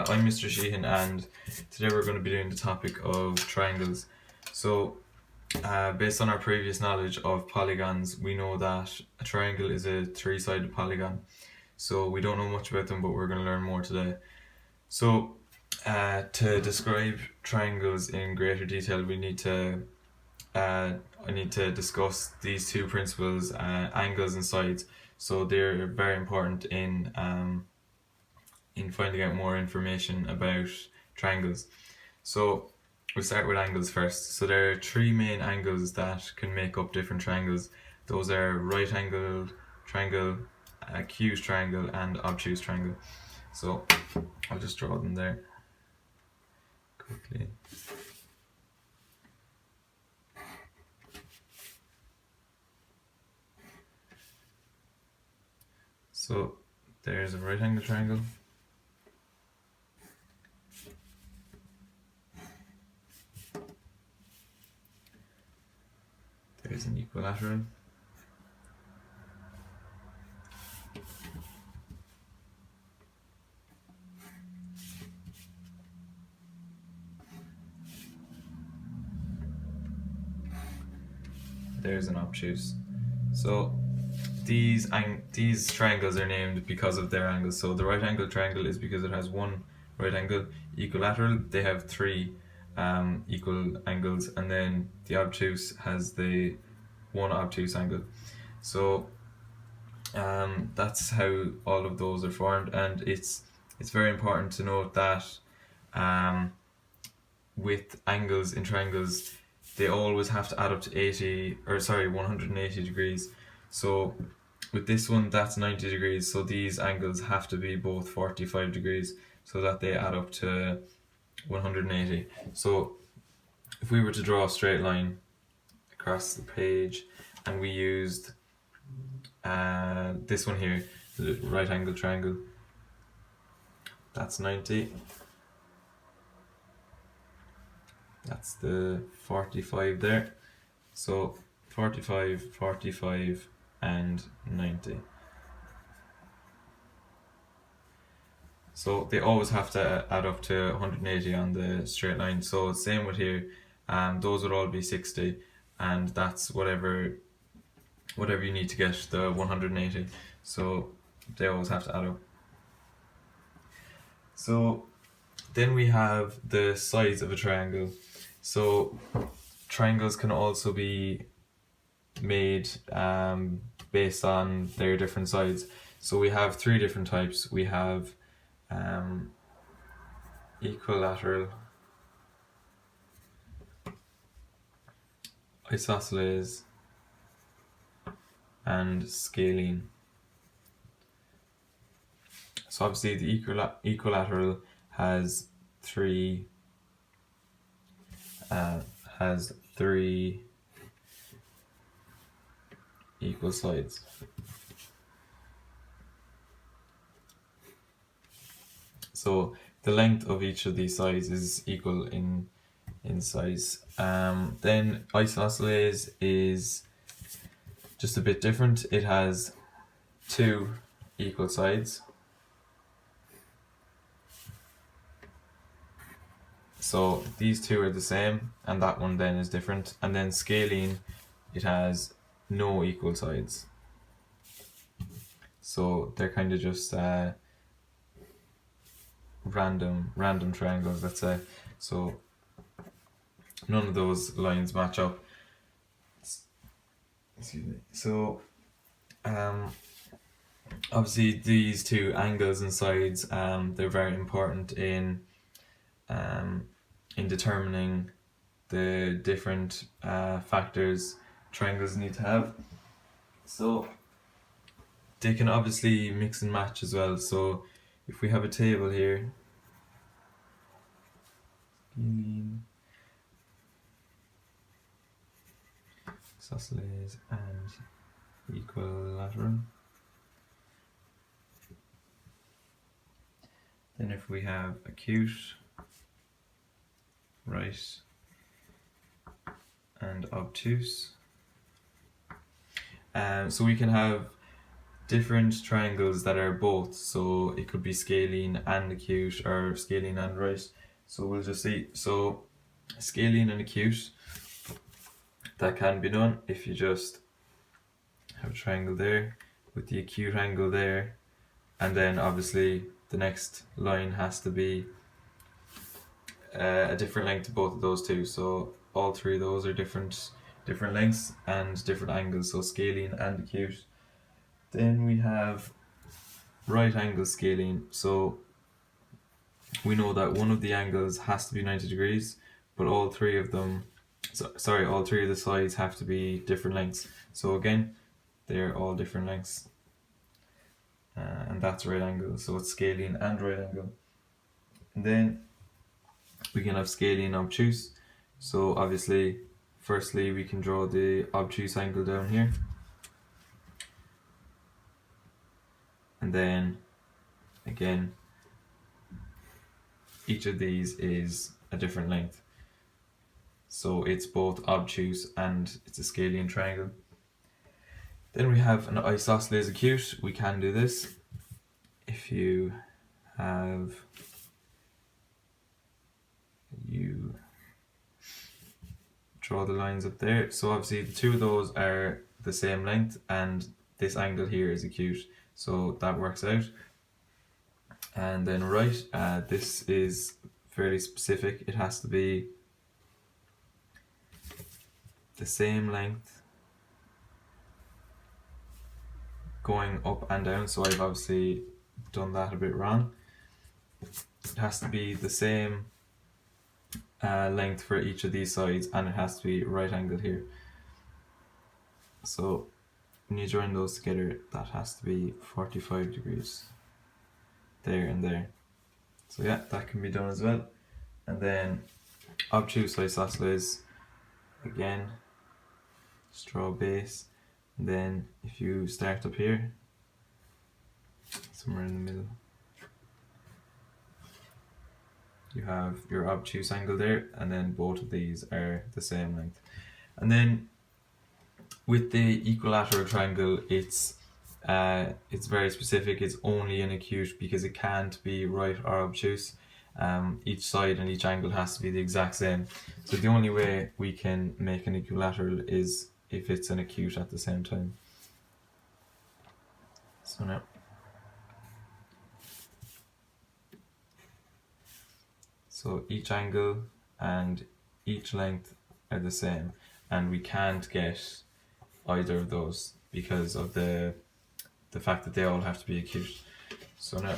I'm Mr. Sheehan, and today we're going to be doing the topic of triangles. So, based on our previous knowledge of polygons, we know that a triangle is a three-sided polygon. So we don't know much about them, but we're going to learn more today. So, to describe triangles in greater detail, I need to discuss these two principles, angles and sides. So they're very important in finding out more information about triangles. So we'll start with angles first. So there are three main angles that can make up different triangles. Those are right angled triangle, acute triangle, and obtuse triangle. So I'll just draw them there quickly. So there's a right angle triangle. There's an equilateral. There's an obtuse. So these triangles are named because of their angles. So the right angle triangle is because it has one right angle. Equilateral, they have three equal angles, and then the obtuse has the one obtuse angle. So that's how all of those are formed, and it's very important to note that with angles in triangles, they always have to add up to 180 degrees. So with this one, that's 90 degrees, so these angles have to be both 45 degrees so that they add up to 180. So if we were to draw a straight line across the page and we used this one here, the right angle triangle, that's 90. That's the 45 there. So 45, 45, and 90. So they always have to add up to 180 on the straight line. So same with here, those would all be 60, and that's whatever you need to get the 180. So they always have to add up. So then we have the sides of a triangle. So triangles can also be made based on their different sides. So we have three different types. We have equilateral, isosceles, and scalene. So obviously the equilateral has three equal sides. So the length of each of these sides is equal in size. Then isosceles is just a bit different. It has two equal sides. So these two are the same, and that one then is different. And then scalene, it has no equal sides. So they're kind of just random triangles, let's say. So none of those lines match up. Excuse me. So obviously these two angles and sides, they're very important in determining the different factors triangles need to have. So they can obviously mix and match as well. So if we have a table here, isosceles and equilateral. Then if we have acute, right, and obtuse, so we can have different triangles that are both, so it could be scalene and acute or scalene and right. So we'll just see. So scalene and acute, that can be done if you just have a triangle there with the acute angle there, and then obviously the next line has to be a different length to both of those two. So all three of those are different lengths and different angles, so scalene and acute. Then we have right angle scalene. So we know that one of the angles has to be 90 degrees, but all three of them, all three of the sides have to be different lengths. So again, they're all different lengths. And that's right angle, so it's scalene and right angle. And then we can have scalene obtuse. So obviously, firstly we can draw the obtuse angle down here. And then again, each of these is a different length. So it's both obtuse and it's a scalene triangle. Then we have an isosceles acute. We can do this if you draw the lines up there. So obviously the two of those are the same length and this angle here is acute, so that works out. And then right, this is fairly specific. It has to be the same length going up and down, so I've obviously done that a bit wrong. It has to be the same length for each of these sides, and it has to be right angled here. So when you join those together, that has to be 45 degrees there and there. So yeah, that can be done as well. And then obtuse isosceles, again, just draw a base, and then if you start up here, somewhere in the middle, you have your obtuse angle there, and then both of these are the same length. And then with the equilateral triangle, it's very specific. It's only an acute because it can't be right or obtuse. Each side and each angle has to be the exact same. So the only way we can make an equilateral is if it's an acute at the same time. So now, so each angle and each length are the same, and we can't get either of those because of the fact that they all have to be acute. So now